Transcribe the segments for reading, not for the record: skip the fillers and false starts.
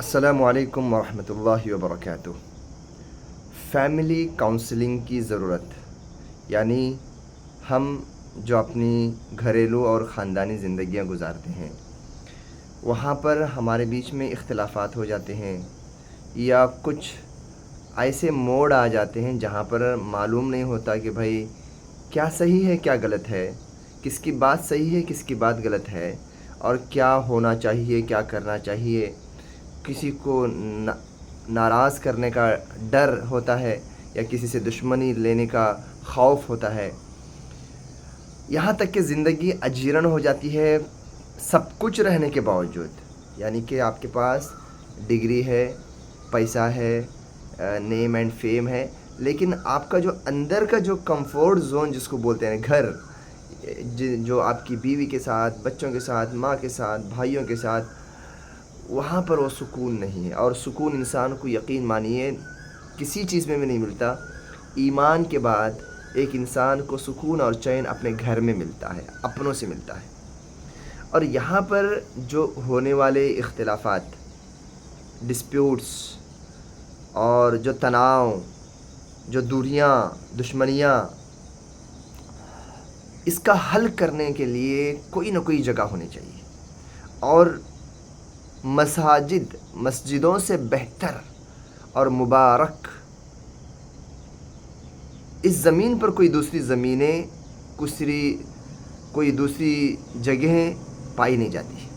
السلام علیکم ورحمۃ اللہ وبرکاتہ۔ فیملی کاؤنسلنگ کی ضرورت، یعنی ہم جو اپنی گھریلو اور خاندانی زندگیاں گزارتے ہیں وہاں پر ہمارے بیچ میں اختلافات ہو جاتے ہیں یا کچھ ایسے موڑ آ جاتے ہیں جہاں پر معلوم نہیں ہوتا کہ بھائی کیا صحیح ہے کیا غلط ہے، کس کی بات صحیح ہے کس کی بات غلط ہے، اور کیا ہونا چاہیے کیا کرنا چاہیے۔ کسی کو ناراض کرنے کا ڈر ہوتا ہے یا کسی سے دشمنی لینے کا خوف ہوتا ہے، یہاں تک کہ زندگی اجیرن ہو جاتی ہے سب کچھ رہنے کے باوجود۔ یعنی کہ آپ کے پاس ڈگری ہے، پیسہ ہے، نیم اینڈ فیم ہے، لیکن آپ کا جو اندر کا جو کمفورٹ زون جس کو بولتے ہیں گھر، جو آپ کی بیوی کے ساتھ، بچوں کے ساتھ، ماں کے ساتھ، بھائیوں کے ساتھ، وہاں پر وہ سکون نہیں ہے۔ اور سکون انسان کو یقین مانیے کسی چیز میں بھی نہیں ملتا، ایمان کے بعد ایک انسان کو سکون اور چین اپنے گھر میں ملتا ہے، اپنوں سے ملتا ہے۔ اور یہاں پر جو ہونے والے اختلافات، ڈسپیوٹس اور جو تناؤ، جو دوریاں، دشمنیاں، اس کا حل کرنے کے لیے کوئی نہ کوئی جگہ ہونی چاہیے۔ اور مسجدوں سے بہتر اور مبارک اس زمین پر کوئی دوسری زمینیں، کوئی دوسری جگہیں پائی نہیں جاتی۔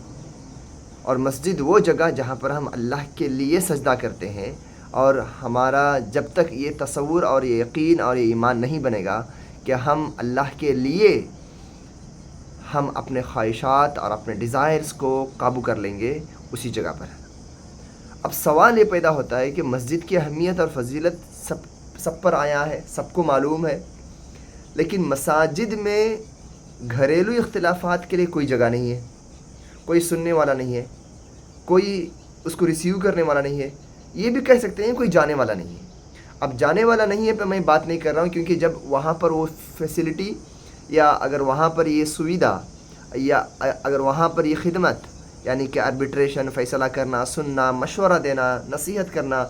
اور مسجد وہ جگہ جہاں پر ہم اللہ کے لیے سجدہ کرتے ہیں، اور ہمارا جب تک یہ تصور اور یہ یقین اور یہ ایمان نہیں بنے گا کہ ہم اللہ کے لیے ہم اپنے خواہشات اور اپنے ڈیزائرز کو قابو کر لیں گے اسی جگہ پر۔ اب سوال یہ پیدا ہوتا ہے کہ مسجد کی اہمیت اور فضیلت سب پر آیا ہے، سب کو معلوم ہے، لیکن مساجد میں گھریلو اختلافات کے لیے کوئی جگہ نہیں ہے، کوئی سننے والا نہیں ہے، کوئی اس کو ریسیو کرنے والا نہیں ہے، یہ بھی کہہ سکتے ہیں کوئی جانے والا نہیں ہے۔ اب جانے والا نہیں ہے پہ میں بات نہیں کر رہا ہوں، کیونکہ جب وہاں پر وہ فیسلٹی یا اگر وہاں پر یہ سویدھا یا اگر وہاں پر یہ خدمت، یعنی کہ آربیٹریشن، فیصلہ کرنا، سننا، مشورہ دینا، نصیحت کرنا،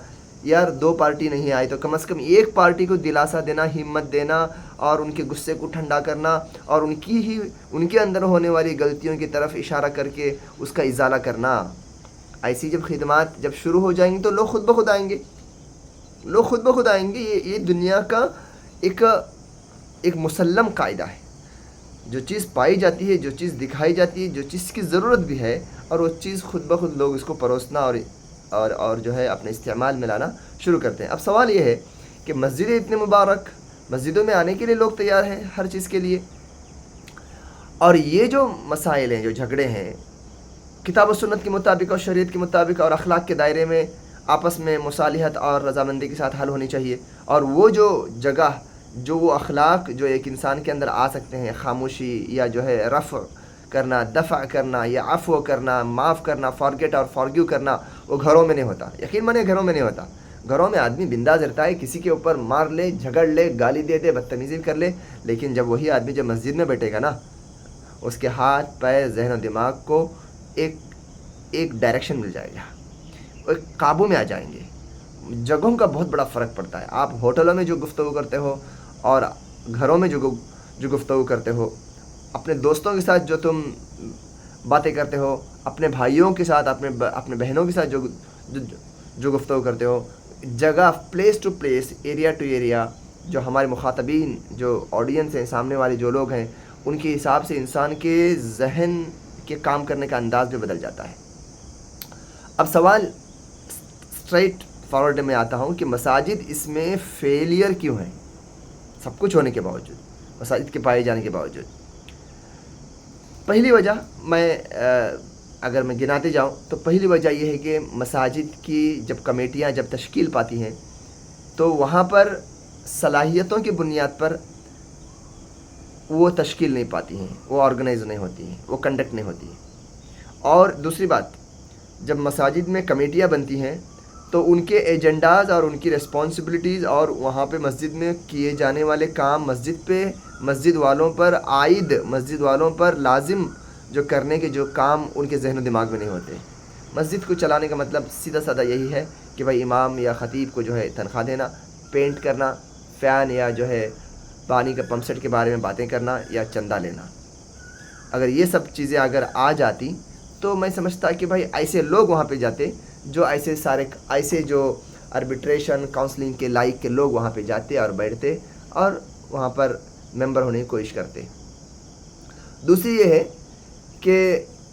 یار دو پارٹی نہیں آئی تو کم از کم ایک پارٹی کو دلاسا دینا، ہمت دینا، اور ان کے غصے کو ٹھنڈا کرنا، اور ان کے اندر ہونے والی غلطیوں کی طرف اشارہ کر کے اس کا ازالہ کرنا، ایسی جب خدمات جب شروع ہو جائیں گی تو لوگ خود بخود آئیں گے، لوگ خود بخود آئیں گے۔ یہ دنیا کا ایک مسلم قاعدہ ہے، جو چیز پائی جاتی ہے، جو چیز دکھائی جاتی ہے، جو چیز کی ضرورت بھی ہے، اور وہ چیز خود بخود لوگ اس کو پروسنا اور جو ہے اپنے استعمال میں لانا شروع کرتے ہیں۔ اب سوال یہ ہے کہ مسجدیں اتنے مبارک، مسجدوں میں آنے کے لیے لوگ تیار ہیں ہر چیز کے لیے، اور یہ جو مسائل ہیں، جو جھگڑے ہیں، کتاب و سنت کے مطابق اور شریعت کے مطابق اور اخلاق کے دائرے میں آپس میں مصالحت اور رضامندی کے ساتھ حل ہونی چاہیے۔ اور وہ جو جگہ، جو وہ اخلاق جو ایک انسان کے اندر آ سکتے ہیں، خاموشی یا جو ہے رفع کرنا، دفع کرنا یا عفو کرنا، معاف کرنا، فارگیٹ اور فارگیو کرنا، وہ گھروں میں نہیں ہوتا، یقین مانے گھروں میں نہیں ہوتا۔ گھروں میں آدمی بنداز رہتا ہے، کسی کے اوپر مار لے، جھگڑ لے، گالی دے دے، بدتمیزی کر لے، لیکن جب وہی آدمی جب مسجد میں بیٹھے گا نا، اس کے ہاتھ پیر ذہن و دماغ کو ایک ڈائریکشن مل جائے گا، ایک قابو میں آ جائیں گے۔ جگہوں کا بہت بڑا فرق پڑتا ہے۔ آپ ہوٹلوں میں جو گفتگو کرتے ہو اور گھروں میں جو گفتگو کرتے ہو، اپنے دوستوں کے ساتھ جو تم باتیں کرتے ہو، اپنے بھائیوں کے ساتھ، اپنے بہنوں کے ساتھ جو گفتگو کرتے ہو، جگہ، place to place, area to area, جو ہمارے مخاطبین، جو آڈینس ہیں، سامنے والے جو لوگ ہیں، ان کے حساب سے انسان کے ذہن کے کام کرنے کا انداز بھی بدل جاتا ہے۔ اب سوال اسٹریٹ فارورڈ میں آتا ہوں کہ مساجد اس میں فیلئر کیوں ہیں؟ سب کچھ ہونے کے باوجود، مساجد کے پائے جانے کے باوجود پہلی وجہ اگر میں گناتے جاؤں تو پہلی وجہ یہ ہے کہ مساجد کی جب کمیٹیاں جب تشکیل پاتی ہیں تو وہاں پر صلاحیتوں کی بنیاد پر وہ تشکیل نہیں پاتی ہیں، وہ آرگنائز نہیں ہوتی ہیں، وہ کنڈکٹ نہیں ہوتی ہیں۔ اور دوسری بات، جب مساجد میں کمیٹیاں بنتی ہیں تو ان کے ایجنڈاز اور ان کی ریسپانسبلٹیز اور وہاں پہ مسجد میں کیے جانے والے کام مسجد والوں پر عائد، مسجد والوں پر لازم جو کرنے کے جو کام ان کے ذہن و دماغ میں نہیں ہوتے۔ مسجد کو چلانے کا مطلب سیدھا سادہ یہی ہے کہ بھائی امام یا خطیب کو جو ہے تنخواہ دینا، پینٹ کرنا، فین یا جو ہے پانی کا پمپ سیٹ کے بارے میں باتیں کرنا یا چندہ لینا۔ اگر یہ سب چیزیں اگر آ جاتی تو میں سمجھتا کہ بھائی ایسے لوگ وہاں پہ جاتے، جو ایسے جو آربیٹریشن کاؤنسلنگ کے لائق کے لوگ وہاں پہ جاتے اور بیٹھتے اور وہاں پر ممبر ہونے کی کوشش کرتے۔ دوسری یہ ہے کہ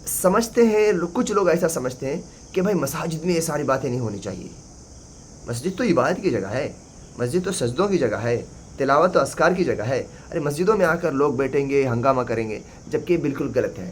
سمجھتے ہیں کچھ لوگ ایسا سمجھتے ہیں کہ بھائی مساجد میں یہ ساری باتیں نہیں ہونی چاہیے۔ مسجد تو عبادت کی جگہ ہے، مسجد تو سجدوں کی جگہ ہے، تلاوت و اذکار کی جگہ ہے۔ ارے مسجدوں میں آ کر لوگ بیٹھیں گے، ہنگامہ کریں گے، جبکہ یہ بالکل غلط ہے۔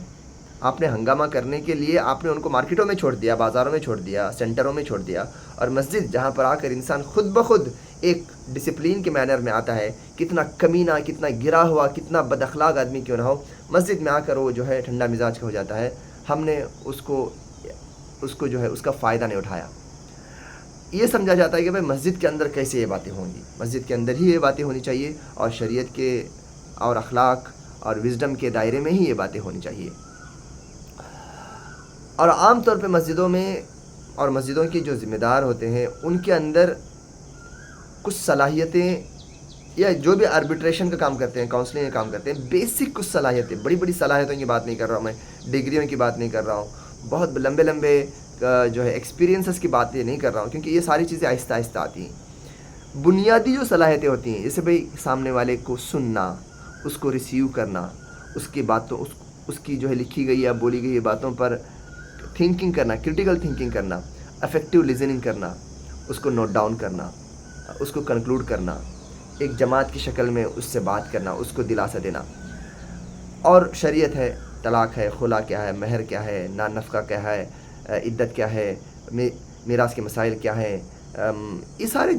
آپ نے ہنگامہ کرنے کے لیے آپ نے ان کو مارکیٹوں میں چھوڑ دیا، بازاروں میں چھوڑ دیا، سینٹروں میں چھوڑ دیا، اور مسجد جہاں پر آ کر انسان خود بخود ایک ڈسپلین کے مینر میں آتا ہے، کتنا کمینہ، کتنا گرا ہوا، کتنا بد اخلاق آدمی کیوں نہ ہو، مسجد میں آ کر وہ جو ہے ٹھنڈا مزاج کا ہو جاتا ہے۔ ہم نے اس کو جو ہے اس کا فائدہ نہیں اٹھایا۔ یہ سمجھا جاتا ہے کہ بھائی مسجد کے اندر کیسے یہ باتیں ہوں گی، مسجد کے اندر ہی یہ باتیں ہونی چاہیے، اور شریعت کے اور اخلاق اور وزڈم کے دائرے میں ہی یہ باتیں ہونی چاہیے۔ اور عام طور پہ مسجدوں میں اور مسجدوں کے جو ذمہ دار ہوتے ہیں ان کے اندر کچھ صلاحیتیں، یا جو بھی آربیٹریشن کا کام کرتے ہیں، کاؤنسلنگ کا کام کرتے ہیں، بیسک کچھ صلاحیتیں، بڑی بڑی صلاحیتوں کی بات نہیں کر رہا ہوں میں، ڈگریوں کی بات نہیں کر رہا ہوں، بہت لمبے جو ہے ایکسپیرینسز کی بات نہیں کر رہا ہوں، کیونکہ یہ ساری چیزیں آہستہ آہستہ آتی ہیں۔ بنیادی جو صلاحیتیں ہوتی ہیں، جیسے بھائی سامنے والے کو سننا، اس کو ریسیو کرنا، اس کی باتوں اس کی جو ہے لکھی گئی یا بولی گئی باتوں پر تھنکنگ کرنا، کرٹیکل تھنکنگ کرنا، افیکٹو لسننگ کرنا، اس کو نوٹ ڈاؤن کرنا، اس کو کنکلوڈ کرنا، ایک جماعت کی شکل میں اس سے بات کرنا، اس کو دلاسا دینا۔ اور شریعت ہے، طلاق ہے، خلا کیا ہے، مہر کیا ہے، نان نفقہ کیا ہے، عدت کیا ہے، میراث کے مسائل کیا ہیں، یہ سارے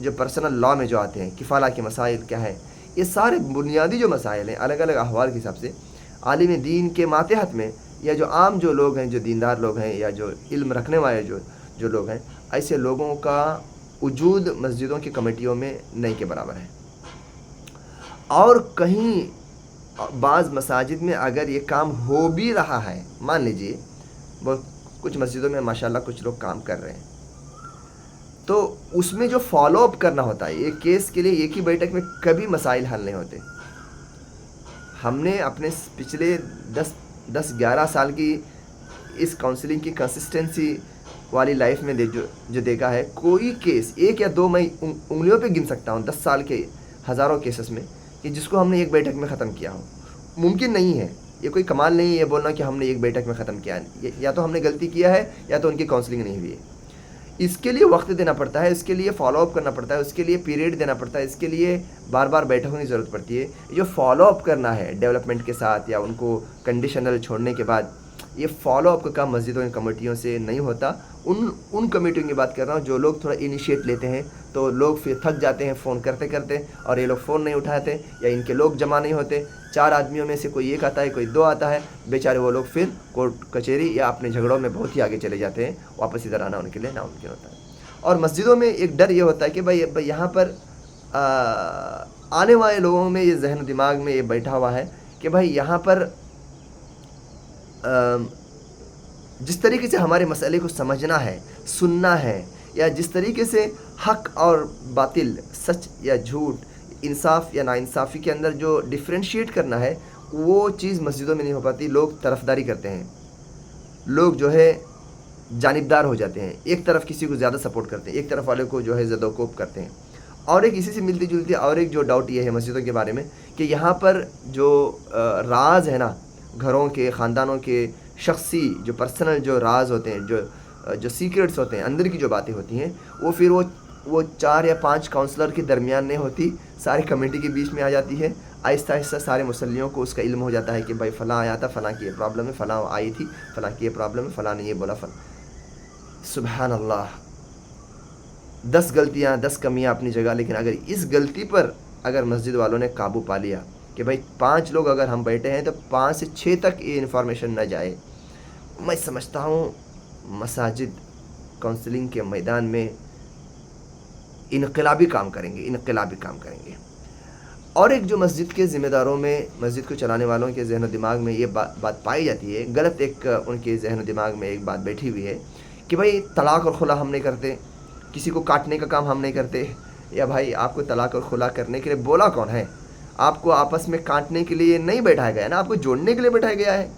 جو پرسنل لاء میں جو آتے ہیں، کفالہ کے مسائل کیا ہیں، یہ سارے بنیادی جو مسائل ہیں الگ الگ احوال کے حساب سے عالم دین کے ماتحت میں، یا جو عام جو لوگ ہیں، جو دیندار لوگ ہیں، یا جو علم رکھنے والے جو لوگ ہیں، ایسے لوگوں کا وجود مسجدوں کی کمیٹیوں میں نہیں کے برابر ہے۔ اور کہیں بعض مساجد میں اگر یہ کام ہو بھی رہا ہے، مان لیجئے کچھ مسجدوں میں ماشاءاللہ کچھ لوگ کام کر رہے ہیں، تو اس میں جو فالو اپ کرنا ہوتا ہے، ایک کیس کے لیے ایک ہی بیٹھک میں کبھی مسائل حل نہیں ہوتے۔ ہم نے اپنے پچھلے 10-11 سال کی اس کاؤنسلنگ کی کنسسٹنسی والی لائف میں جو دیکھا ہے، کوئی کیس ایک یا دو میں انگلیوں پہ گن سکتا ہوں 10 سال کے ہزاروں کیسز میں، کہ جس کو ہم نے ایک بیٹھک میں ختم کیا ہو۔ ممکن نہیں ہے، یہ کوئی کمال نہیں ہے یہ بولنا کہ ہم نے ایک بیٹھک میں ختم کیا ہے، یا تو ہم نے غلطی کیا ہے یا تو ان کی کاؤنسلنگ نہیں ہوئی ہے۔ اس کے لیے وقت دینا پڑتا ہے، اس کے لیے فالو اپ کرنا پڑتا ہے، اس کے لیے پیریڈ دینا پڑتا ہے، اس کے لیے بار بار بیٹھکوں کی ضرورت پڑتی ہے۔ جو فالو اپ کرنا ہے ڈیولپمنٹ کے ساتھ یا ان کو کنڈیشنل چھوڑنے کے بعد، یہ فالو اپ کا کام مسجدوں کی کمیٹیوں سے نہیں ہوتا۔ ان کمیٹیوں کی بات کر رہا ہوں جو لوگ تھوڑا انیشیٹ لیتے ہیں، تو لوگ پھر تھک جاتے ہیں فون کرتے کرتے، اور یہ لوگ فون نہیں اٹھاتے، یا ان کے لوگ جمع نہیں ہوتے، 4 آدمیوں میں سے کوئی ایک آتا ہے، کوئی 2 آتا ہے، بیچارے وہ لوگ پھر کورٹ کچہری یا اپنے جھگڑوں میں بہت ہی آگے چلے جاتے ہیں، واپس ادھر آنا ان کے لیے ناممکن ہوتا ہے۔ اور مسجدوں میں ایک ڈر یہ ہوتا ہے کہ بھائی یہاں پر آنے والے لوگوں میں یہ ذہن و دماغ میں یہ بیٹھا ہوا ہے کہ بھائی یہاں پر جس طریقے سے ہمارے مسئلے کو سمجھنا ہے، سننا ہے، یا جس طریقے سے حق اور باطل، سچ یا جھوٹ، انصاف یا ناانصافی کے اندر جو ڈفرینشیٹ کرنا ہے، وہ چیز مسجدوں میں نہیں ہو پاتی۔ لوگ طرفداری کرتے ہیں، لوگ جو ہے جانبدار ہو جاتے ہیں، ایک طرف کسی کو زیادہ سپورٹ کرتے ہیں، ایک طرف والے کو جو ہے زد و کوب کرتے ہیں۔ اور ایک اسی سے ملتی جلتی اور ایک جو ڈاؤٹ یہ ہے مسجدوں کے بارے میں کہ یہاں پر جو راز ہے نا، گھروں کے، خاندانوں کے شخصی جو پرسنل جو راز ہوتے ہیں، جو سیکرٹس ہوتے ہیں، اندر کی جو باتیں ہوتی ہیں، وہ پھر وہ 4 یا 5 کاؤنسلر کے درمیان نہیں ہوتی، ساری کمیٹی کے بیچ میں آ جاتی ہے۔ آہستہ آہستہ سارے مسلیوں کو اس کا علم ہو جاتا ہے کہ بھائی فلاں آیا تھا، فلاں کی یہ پرابلم ہے، فلاں آئی تھی، فلاں کی یہ پرابلم ہے، فلاں نے یہ بولا، فلاں۔ سبحان اللہ، 10 غلطیاں، 10 کمیاں اپنی جگہ، لیکن اگر اس غلطی پر اگر مسجد والوں نے قابو پا لیا کہ بھائی 5 لوگ اگر ہم بیٹھے ہیں تو 5 سے 6 تک یہ انفارمیشن نہ جائے، میں سمجھتا ہوں مساجد کاؤنسلنگ کے میدان میں انقلابی کام کریں گے، انقلابی کام کریں گے۔ اور ایک جو مسجد کے ذمہ داروں میں، مسجد کو چلانے والوں کے ذہن و دماغ میں یہ بات پائی جاتی ہے، غلط ایک ان کے ذہن و دماغ میں ایک بات بیٹھی ہوئی ہے کہ بھائی طلاق اور خلا ہم نہیں کرتے، کسی کو کاٹنے کا کام ہم نہیں کرتے. یا بھائی آپ کو طلاق اور خلا کرنے کے لیے بولا کون ہے؟ آپ کو آپس میں کاٹنے کے لیے نہیں بیٹھایا گیا ہے نا، آپ کو جوڑنے کے لیے بیٹھایا گیا ہے.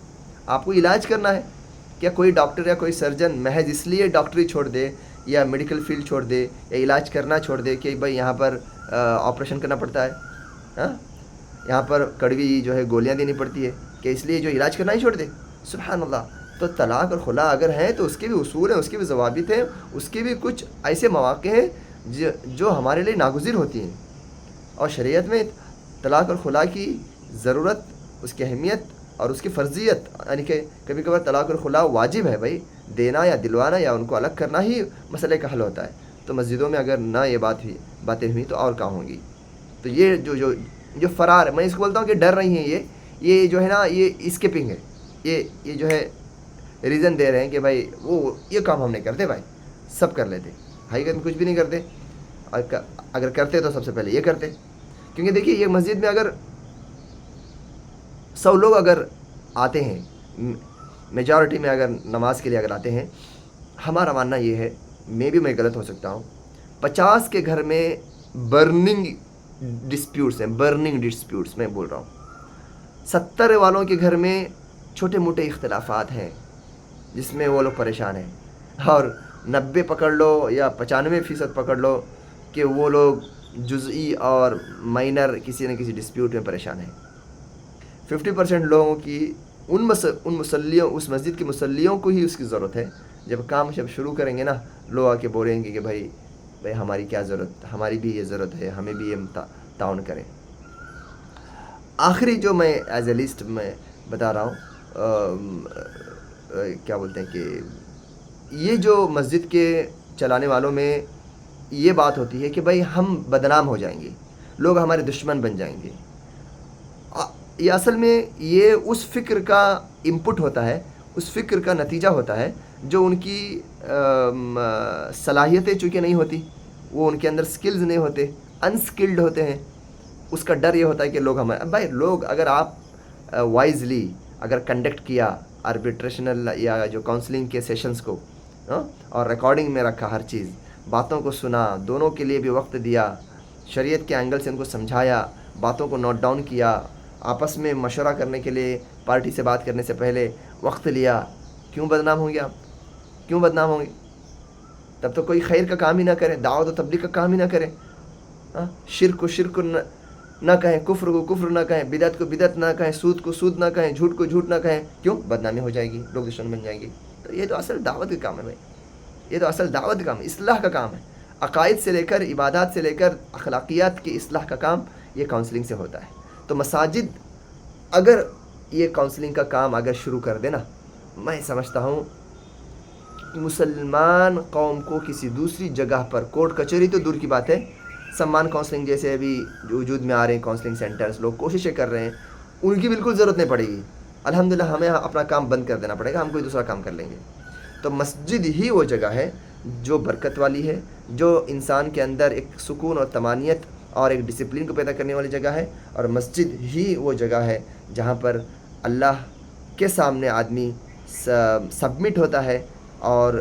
آپ کو علاج کرنا ہے. کیا کوئی ڈاکٹر یا کوئی سرجن محض اس لیے ڈاکٹری چھوڑ دے یا میڈیکل فیلڈ چھوڑ دے یا علاج کرنا چھوڑ دے کہ بھائی یہاں پر آپریشن کرنا پڑتا ہے، ہاں یہاں پر کڑوی جو ہے گولیاں دینی پڑتی ہے، کہ اس لیے جو علاج کرنا ہی چھوڑ دے؟ سبحان اللہ. تو طلاق اور خلا اگر ہیں تو اس کے بھی اصول ہیں، اس کے بھی ضوابط ہیں، اس کے بھی کچھ ایسے مواقع ہیں جو ہمارے لیے ناگزیر ہوتی ہیں. اور شریعت میں طلاق اور خلا کی ضرورت، اس کی اہمیت اور اس کی فرضیت، یعنی کہ کبھی کبھار طلاق اور خلا واجب ہے بھائی، دینا یا دلوانا یا ان کو الگ کرنا ہی مسئلے کا حل ہوتا ہے. تو مسجدوں میں اگر نہ یہ باتیں ہوئیں تو اور کہاں ہوں گی؟ تو یہ جو فرار ہے، میں اس کو بولتا ہوں کہ ڈر نہیں ہے، یہ جو ہے نا یہ اسکیپنگ ہے. یہ جو ہے ریزن دے رہے ہیں کہ بھائی وہ یہ کام ہم نہیں کرتے، بھائی سب کر لیتے. حقیقت میں کچھ بھی نہیں کرتے، اگر کرتے تو سب سے پہلے یہ کرتے. کیونکہ دیکھیے یہ مسجد میں اگر 100 لوگ اگر آتے ہیں، میجارٹی میں اگر نماز کے لیے اگر آتے ہیں، ہمارا ماننا یہ ہے، میں غلط ہو سکتا ہوں، 50 کے گھر میں برننگ ڈسپیوٹس میں بول رہا ہوں. 70 والوں کے گھر میں چھوٹے موٹے اختلافات ہیں جس میں وہ لوگ پریشان ہیں، اور 90 پکڑ لو یا 95% پکڑ لو کہ وہ لوگ جزئی اور مائنر کسی نہ کسی ڈسپیوٹ میں پریشان ہیں. 50% لوگوں کی ان مسلیوں، اس مسجد کے مسلیوں کو ہی اس کی ضرورت ہے. جب کام شروع کریں گے نا، لوگ آ کے بولیں گے کہ بھائی ہماری کیا ضرورت، ہماری بھی یہ ضرورت ہے، ہمیں بھی یہ تعاون کریں. آخری جو میں ایز اے لسٹ میں بتا رہا ہوں، کیا بولتے ہیں کہ یہ جو مسجد کے چلانے والوں میں یہ بات ہوتی ہے کہ بھائی ہم بدنام ہو جائیں گے، لوگ ہمارے دشمن بن جائیں گے. یہ اصل میں یہ اس فکر کا انپٹ ہوتا ہے، اس فکر کا نتیجہ ہوتا ہے جو ان کی صلاحیتیں چونکہ نہیں ہوتی، وہ ان کے اندر سکلز نہیں ہوتے، انسکلڈ ہوتے ہیں. اس کا ڈر یہ ہوتا ہے کہ لوگ ہمارے بھائی لوگ اگر آپ وائزلی اگر کنڈکٹ کیا آربیٹریشنل یا جو کاؤنسلنگ کے سیشنز کو، اور ریکارڈنگ میں رکھا، ہر چیز باتوں کو سنا، دونوں کے لیے بھی وقت دیا، شریعت کے اینگل سے ان کو سمجھایا، باتوں کو نوٹ ڈاؤن کیا، آپس میں مشورہ کرنے کے لیے پارٹی سے بات کرنے سے پہلے وقت لیا، کیوں بدنام ہوں گے آپ؟ کیوں بدنام ہوں گے؟ تب تو کوئی خیر کا کام ہی نہ کرے، دعوت و تبلیغ کا کام ہی نہ کرے. شرک کو شرک نہ کہیں، کفر کو کفر نہ کہیں، بدعت کو بدعت نہ کہیں، سود کو سود نہ کہیں، جھوٹ کو جھوٹ نہ کہیں. کیوں؟ بدنامی ہو جائے گی، لوگ دشمن بن جائیں گے. تو یہ تو اصل دعوت کا کام ہے بھائی، یہ تو اصل دعوت کا کام ہے، اصلاح کا کام ہے. عقائد سے لے کر عبادات سے لے کر اخلاقیات کی اصلاح کا کام یہ کاؤنسلنگ سے ہوتا ہے. تو مساجد اگر یہ کاؤنسلنگ کا کام اگر شروع کر دینا، میں سمجھتا ہوں کہ مسلمان قوم کو کسی دوسری جگہ پر، کورٹ کچہری تو دور کی بات ہے، سمان کاؤنسلنگ جیسے ابھی جو وجود میں آ رہے ہیں کاؤنسلنگ سینٹرز، لوگ کوششیں کر رہے ہیں، ان کی بالکل ضرورت نہیں پڑے گی. الحمدللہ ہمیں اپنا کام بند کر دینا پڑے گا، ہم کوئی دوسرا کام کر لیں گے. تو مسجد ہی وہ جگہ ہے جو برکت والی ہے، جو انسان کے اندر ایک سکون اور طمانینت اور ایک ڈسپلن کو پیدا کرنے والی جگہ ہے. اور مسجد ہی وہ جگہ ہے جہاں پر اللہ کے سامنے آدمی سبمٹ ہوتا ہے اور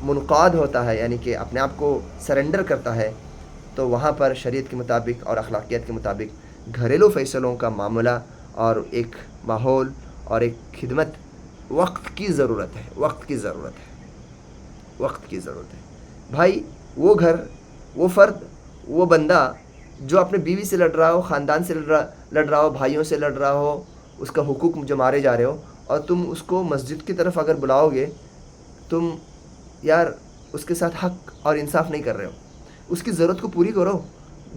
منقاد ہوتا ہے، یعنی کہ اپنے آپ کو سرنڈر کرتا ہے. تو وہاں پر شریعت کے مطابق اور اخلاقیات کے مطابق گھریلو فیصلوں کا معاملہ اور ایک ماحول اور ایک خدمت وقت کی ضرورت ہے، وقت کی ضرورت ہے، وقت کی ضرورت ہے. بھائی وہ گھر، وہ فرد، وہ بندہ جو اپنے بیوی سے لڑ رہا ہو، خاندان سے لڑ رہا ہو، بھائیوں سے لڑ رہا ہو، اس کا حقوق جو مارے جا رہے ہو، اور تم اس کو مسجد کی طرف اگر بلاؤ گے، تم یار اس کے ساتھ حق اور انصاف نہیں کر رہے ہو. اس کی ضرورت کو پوری کرو.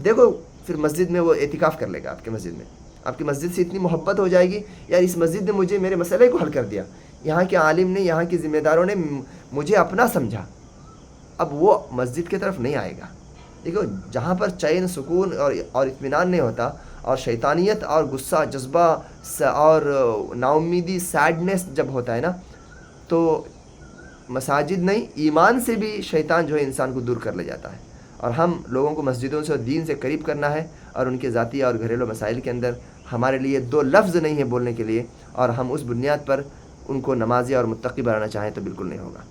دیکھو پھر مسجد میں وہ اعتکاف کر لے گا، آپ کے مسجد میں آپ کی مسجد سے اتنی محبت ہو جائے گی، یار اس مسجد نے مجھے میرے مسئلے کو حل کر دیا، یہاں کے عالم نے، یہاں کے ذمہ داروں نے مجھے اپنا سمجھا. اب وہ مسجد کی طرف نہیں آئے گا. دیکھو جہاں پر چین، سکون اور اطمینان نہیں ہوتا، اور شیطانیت اور غصہ، جذبہ اور نا امیدی، سیڈنس جب ہوتا ہے نا، تو مساجد نہیں، ایمان سے بھی شیطان جو ہے انسان کو دور کر لے جاتا ہے. اور ہم لوگوں کو مسجدوں سے اور دین سے قریب کرنا ہے، اور ان کے ذاتی اور گھریلو مسائل کے اندر ہمارے لیے دو لفظ نہیں ہے بولنے کے لیے، اور ہم اس بنیاد پر ان کو نمازی اور متقی بنانا چاہیں تو بالکل نہیں ہوگا۔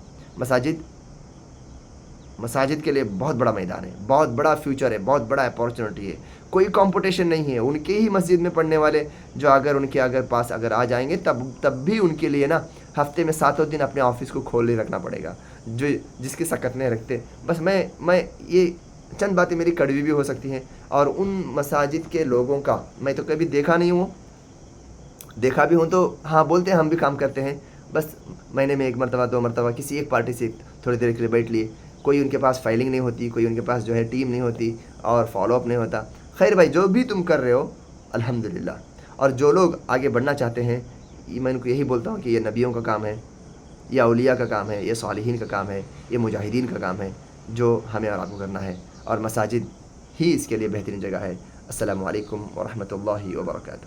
مساجد کے لیے بہت بڑا میدان ہے، بہت بڑا فیوچر ہے، بہت بڑا اپارچونٹی ہے، کوئی کمپٹیشن نہیں ہے۔ ان کے ہی مسجد میں پڑھنے والے جو ان کے پاس اگر آ جائیں گے تب بھی ان کے لیے نا ہفتے میں 7 دن اپنے آفس کو کھولے رکھنا پڑے گا، جس کی سکت نہیں رکھتے۔ بس میں یہ چند باتیں میری کڑوی بھی ہو سکتی ہیں، اور ان مساجد کے لوگوں کا میں تو کبھی دیکھا نہیں ہوں، دیکھا بھی ہوں تو ہاں بولتے ہیں ہم بھی کام کرتے ہیں، بس مہینے میں 1 مرتبہ 2 مرتبہ کسی ایک پارٹی سے تھوڑی دیر کے لیے بیٹھ لیے، کوئی ان کے پاس فائلنگ نہیں ہوتی، کوئی ان کے پاس ٹیم نہیں ہوتی، اور فالو اپ نہیں ہوتا۔ خیر بھائی، جو بھی تم کر رہے ہو الحمدللہ، اور جو لوگ آگے بڑھنا چاہتے ہیں، میں ان کو یہی بولتا ہوں کہ یہ نبیوں کا کام ہے، یہ اولیاء کا کام ہے، یہ صالحین کا کام ہے، یہ مجاہدین کا کام ہے، جو ہمیں اور آپ کو کرنا ہے، اور مساجد ہی اس کے لیے بہترین جگہ ہے۔ السلام علیکم ورحمۃ اللہ وبرکاتہ۔